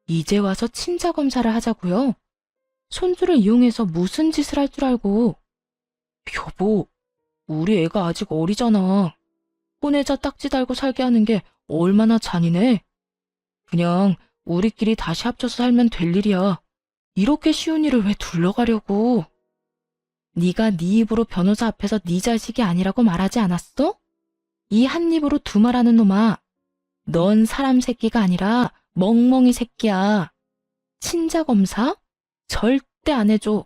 이제 와서 친자검사를 하자고요? 손주를 이용해서 무슨 짓을 할 줄 알고. 여보, 우리 애가 아직 어리잖아. 혼외자 딱지 달고 살게 하는 게 얼마나 잔인해. 그냥 우리끼리 다시 합쳐서 살면 될 일이야. 이렇게 쉬운 일을 왜 둘러가려고. 네가 네 입으로 변호사 앞에서 네 자식이 아니라고 말하지 않았어? 이 한 입으로 두 말하는 놈아. 넌 사람 새끼가 아니라 멍멍이 새끼야. 친자검사? 절대 안 해줘.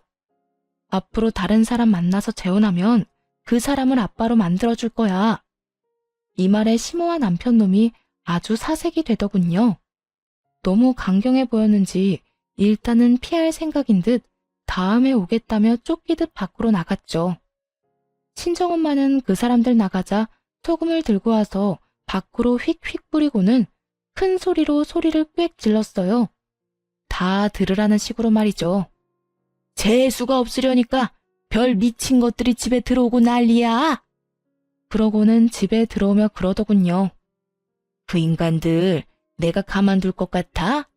앞으로 다른 사람 만나서 재혼하면 그 사람을 아빠로 만들어줄 거야. 이 말에 시모와 남편 놈이 아주 사색이 되더군요. 너무 강경해 보였는지 일단은 피할 생각인 듯 다음에 오겠다며 쫓기듯 밖으로 나갔죠. 친정엄마는 그 사람들 나가자 소금을 들고 와서 밖으로 휙휙 뿌리고는 큰 소리로 소리를 꽥 질렀어요. 다 들으라는 식으로 말이죠. 재수가 없으려니까 별 미친 것들이 집에 들어오고 난리야. 그러고는 집에 들어오며 그러더군요. 그 인간들 내가 가만둘 것 같아?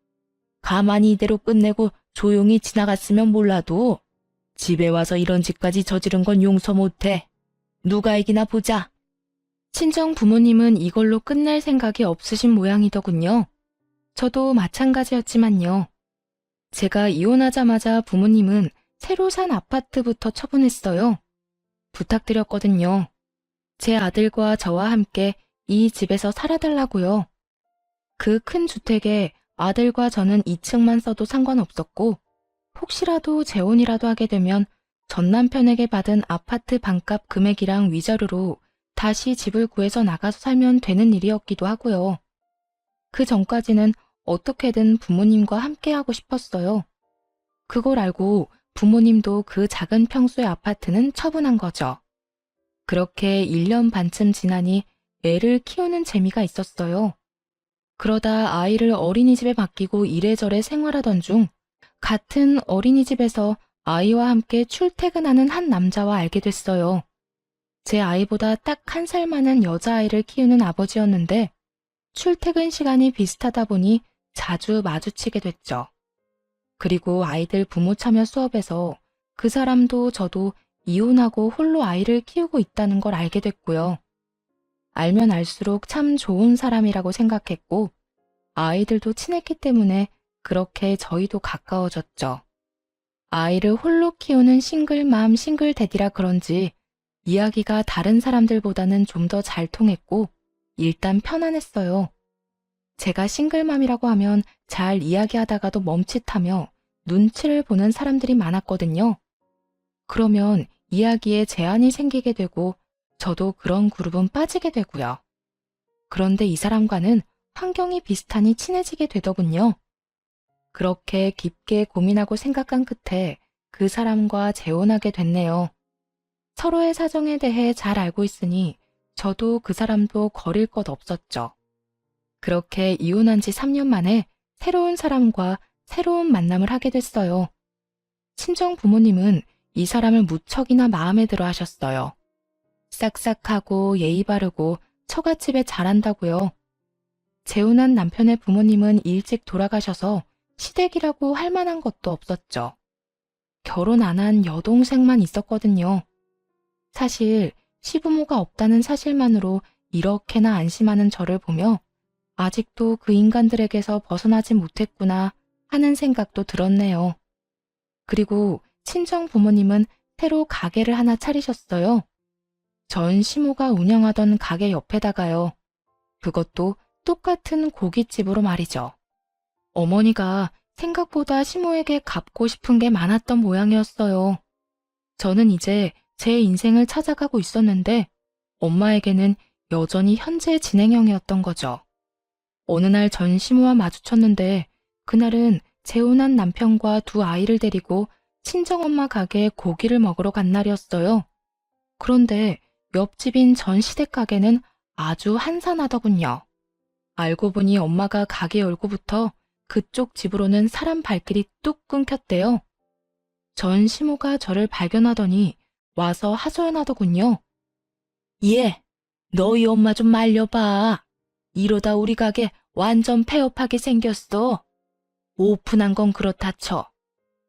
가만히 이대로 끝내고 조용히 지나갔으면 몰라도 집에 와서 이런 짓까지 저지른 건 용서 못해. 누가 이기나 보자. 친정 부모님은 이걸로 끝낼 생각이 없으신 모양이더군요. 저도 마찬가지였지만요. 제가 이혼하자마자 부모님은 새로 산 아파트부터 처분했어요. 부탁드렸거든요. 제 아들과 저와 함께 이 집에서 살아달라고요. 그 큰 주택에 아들과 저는 2층만 써도 상관없었고 혹시라도 재혼이라도 하게 되면 전 남편에게 받은 아파트 반값 금액이랑 위자료로 다시 집을 구해서 나가서 살면 되는 일이었기도 하고요. 그 전까지는 어떻게든 부모님과 함께 하고 싶었어요. 그걸 알고 부모님도 그 작은 평수의 아파트는 처분한 거죠. 그렇게 1년 반쯤 지나니 애를 키우는 재미가 있었어요. 그러다 아이를 어린이집에 맡기고 이래저래 생활하던 중 같은 어린이집에서 아이와 함께 출퇴근하는 한 남자와 알게 됐어요. 제 아이보다 딱 1살 많은 여자아이를 키우는 아버지였는데 출퇴근 시간이 비슷하다 보니 자주 마주치게 됐죠. 그리고 아이들 부모 참여 수업에서 그 사람도 저도 이혼하고 홀로 아이를 키우고 있다는 걸 알게 됐고요. 알면 알수록 참 좋은 사람이라고 생각했고 아이들도 친했기 때문에 그렇게 저희도 가까워졌죠. 아이를 홀로 키우는 싱글맘 싱글대디라 그런지 이야기가 다른 사람들보다는 좀 더 잘 통했고 일단 편안했어요. 제가 싱글맘이라고 하면 잘 이야기하다가도 멈칫하며 눈치를 보는 사람들이 많았거든요. 그러면 이야기에 제한이 생기게 되고 저도 그런 그룹은 빠지게 되고요. 그런데 이 사람과는 환경이 비슷하니 친해지게 되더군요. 그렇게 깊게 고민하고 생각한 끝에 그 사람과 재혼하게 됐네요. 서로의 사정에 대해 잘 알고 있으니 저도 그 사람도 거릴 것 없었죠. 그렇게 이혼한 지 3년 만에 새로운 사람과 새로운 만남을 하게 됐어요. 친정 부모님은 이 사람을 무척이나 마음에 들어 하셨어요. 싹싹하고 예의 바르고 처갓집에 잘한다고요. 재혼한 남편의 부모님은 일찍 돌아가셔서 시댁이라고 할 만한 것도 없었죠. 결혼 안 한 여동생만 있었거든요. 사실 시부모가 없다는 사실만으로 이렇게나 안심하는 저를 보며 아직도 그 인간들에게서 벗어나지 못했구나 하는 생각도 들었네요. 그리고 친정 부모님은 새로 가게를 하나 차리셨어요. 전 시모가 운영하던 가게 옆에다가요. 그것도 똑같은 고깃집으로 말이죠. 어머니가 생각보다 시모에게 갚고 싶은 게 많았던 모양이었어요. 저는 이제 제 인생을 찾아가고 있었는데 엄마에게는 여전히 현재 진행형이었던 거죠. 어느 날 전시모와 마주쳤는데 그날은 재혼한 남편과 두 아이를 데리고 친정엄마 가게에 고기를 먹으러 간 날이었어요. 그런데 옆집인 전시댁 가게는 아주 한산하더군요. 알고 보니 엄마가 가게 열고부터 그쪽 집으로는 사람 발길이 뚝 끊겼대요. 전시모가 저를 발견하더니 와서 하소연하더군요. 얘, 너희 엄마 좀 말려봐. 이러다 우리 가게 완전 폐업하게 생겼어. 오픈한 건 그렇다 쳐.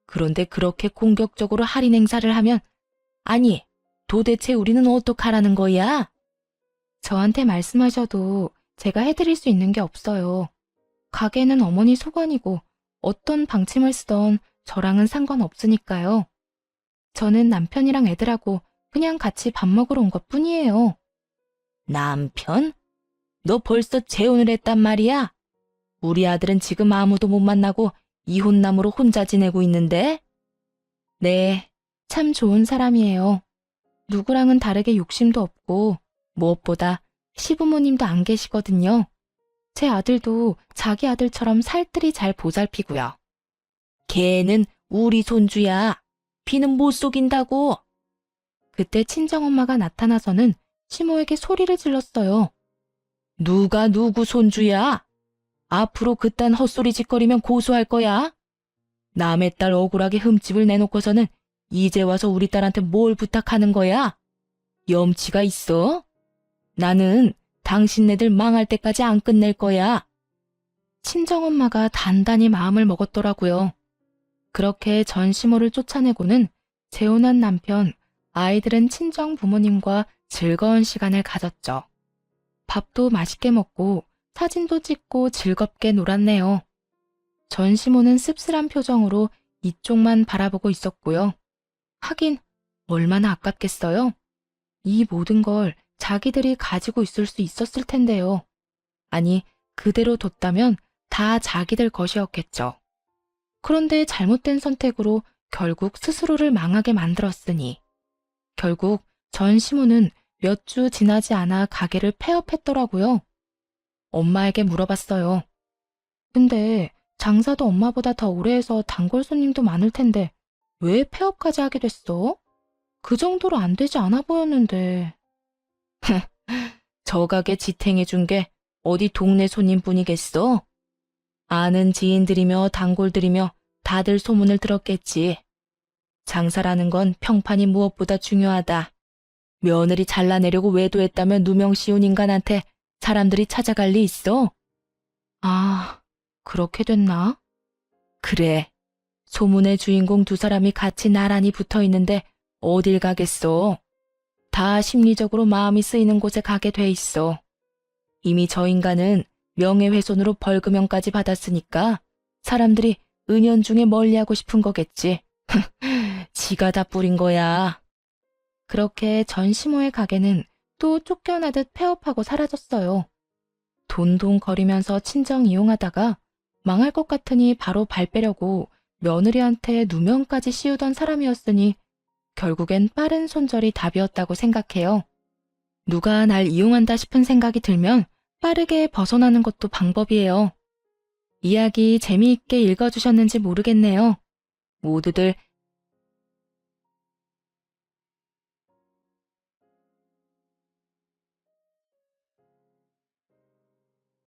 그런데 그렇게 공격적으로 할인 행사를 하면, 아니, 도대체 우리는 어떡하라는 거야? 저한테 말씀하셔도 제가 해드릴 수 있는 게 없어요. 가게는 어머니 소관이고 어떤 방침을 쓰던 저랑은 상관없으니까요. 저는 남편이랑 애들하고 그냥 같이 밥 먹으러 온 것뿐이에요. 남편? 너 벌써 재혼을 했단 말이야? 우리 아들은 지금 아무도 못 만나고 이혼남으로 혼자 지내고 있는데? 네, 참 좋은 사람이에요. 누구랑은 다르게 욕심도 없고 무엇보다 시부모님도 안 계시거든요. 제 아들도 자기 아들처럼 살뜰히 잘 보살피고요. 걔는 우리 손주야. 비는 못 속인다고. 그때 친정엄마가 나타나서는 시모에게 소리를 질렀어요. 누가 누구 손주야? 앞으로 그딴 헛소리 짓거리면 고소할 거야. 남의 딸 억울하게 흠집을 내놓고서는 이제 와서 우리 딸한테 뭘 부탁하는 거야? 염치가 있어? 나는 당신네들 망할 때까지 안 끝낼 거야. 친정엄마가 단단히 마음을 먹었더라고요. 그렇게 전시모를 쫓아내고는 재혼한 남편, 아이들은 친정 부모님과 즐거운 시간을 가졌죠. 밥도 맛있게 먹고 사진도 찍고 즐겁게 놀았네요. 전시모는 씁쓸한 표정으로 이쪽만 바라보고 있었고요. 하긴 얼마나 아깝겠어요? 이 모든 걸 자기들이 가지고 있을 수 있었을 텐데요. 아니, 그대로 뒀다면 다 자기들 것이었겠죠. 그런데 잘못된 선택으로 결국 스스로를 망하게 만들었으니 결국 전시모는 몇 주 지나지 않아 가게를 폐업했더라고요. 엄마에게 물어봤어요. 근데 장사도 엄마보다 더 오래 해서 단골 손님도 많을 텐데 왜 폐업까지 하게 됐어? 그 정도로 안 되지 않아 보였는데. 저 가게 지탱해준 게 어디 동네 손님뿐이겠어? 아는 지인들이며 단골들이며 다들 소문을 들었겠지. 장사라는 건 평판이 무엇보다 중요하다. 며느리 잘라내려고 외도했다며 누명 씌운 인간한테 사람들이 찾아갈 리 있어? 아, 그렇게 됐나? 그래. 소문의 주인공 두 사람이 같이 나란히 붙어 있는데 어딜 가겠어? 다 심리적으로 마음이 쓰이는 곳에 가게 돼 있어. 이미 저 인간은 명예훼손으로 벌금형까지 받았으니까 사람들이 은연중에 멀리하고 싶은 거겠지. 지가 다 뿌린 거야. 그렇게 전시모의 가게는 또 쫓겨나듯 폐업하고 사라졌어요. 돈돈거리면서 친정 이용하다가 망할 것 같으니 바로 발 빼려고 며느리한테 누명까지 씌우던 사람이었으니 결국엔 빠른 손절이 답이었다고 생각해요. 누가 날 이용한다 싶은 생각이 들면 빠르게 벗어나는 것도 방법이에요. 이야기 재미있게 읽어주셨는지 모르겠네요. 모두들